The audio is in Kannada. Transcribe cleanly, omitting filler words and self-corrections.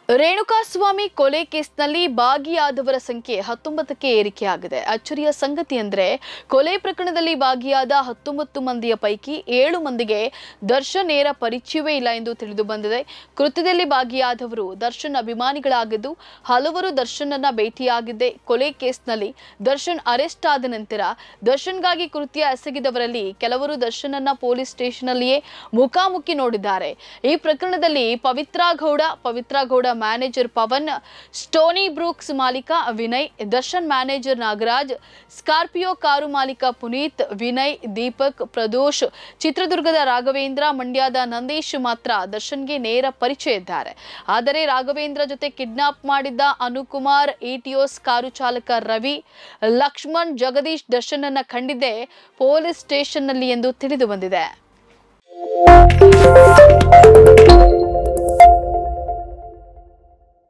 ರೇಣುಕಾಸ್ವಾಮಿ ಕೊಲೆ ಕೇಸ್ನಲ್ಲಿ ಭಾಗಿಯಾದವರ ಸಂಖ್ಯೆ 19ಕ್ಕೆ ಏರಿಕೆಯಾಗಿದೆ. ಅಚ್ಚರಿಯ ಸಂಗತಿ ಅಂದ್ರೆ ಕೊಲೆ ಪ್ರಕರಣದಲ್ಲಿ ಭಾಗಿಯಾದ 19 ಮಂದಿಯ ಪೈಕಿ 7 ಮಂದಿಗೆ ದರ್ಶನ್ ನೇರ ಪರಿಚಯವೇ ಇಲ್ಲ ಎಂದು ತಿಳಿದು ಬಂದಿದೆ. ಕೃತ್ಯದಲ್ಲಿ ಭಾಗಿಯಾದವರು ದರ್ಶನ್ ಅಭಿಮಾನಿಗಳಾಗಿದ್ದು ಹಲವರು ದರ್ಶನ್ನನ್ನ ಭೇಟಿಯಾಗಿದ್ದೆ. ಕೊಲೆ ಕೇಸ್ನಲ್ಲಿ ದರ್ಶನ್ ಅರೆಸ್ಟ್ ಆದ ನಂತರ ದರ್ಶನ್ಗಾಗಿ ಕೃತ್ಯ ಎಸಗಿದವರಲ್ಲಿ ಕೆಲವರು ದರ್ಶನ್ನನ್ನ ಪೊಲೀಸ್ ಸ್ಟೇಷನ್ನಲ್ಲಿಯೇ ಮುಖಾಮುಖಿ ನೋಡಿದ್ದಾರೆ. ಈ ಪ್ರಕರಣದಲ್ಲಿ Pavithra Gowda manager Pavan, Stony Brooks ಮಾಲೀಕ Vinay, Darshan manager Nagaraj, Scorpio car ಮಾಲೀಕ ಪುನೀತ್, ವಿನಯ್, ದೀಪಕ್, ಪ್ರದೋಷ್, ಚಿತ್ರದುರ್ಗದ ರಾಘವೇಂದ್ರ, ಮಂಡ್ಯದ ನಂದೀಶ್ ಮಾತ್ರ ದರ್ಶನ್ಗೆ ನೇರ ಪರಿಚಯ ಇದ್ದಾರೆ. ಆದರೆ ರಾಘವೇಂದ್ರ ಜೊತೆ ಕಿಡ್ನಾಪ್ ಮಾಡಿದ್ದ ಅನುಕುಮಾರ್, ಇಟಿಯೋಸ್ ಕಾರು ಚಾಲಕ ರವಿ, ಲಕ್ಷ್ಮಣ್, ಜಗದೀಶ್ ದರ್ಶನ್ ಅನ್ನ ಕಂಡಿದ್ದೆ ಪೊಲೀಸ್ ಸ್ಟೇಷನ್ನಲ್ಲಿ ಎಂದು ತಿಳಿದು ಬಂದಿದೆ.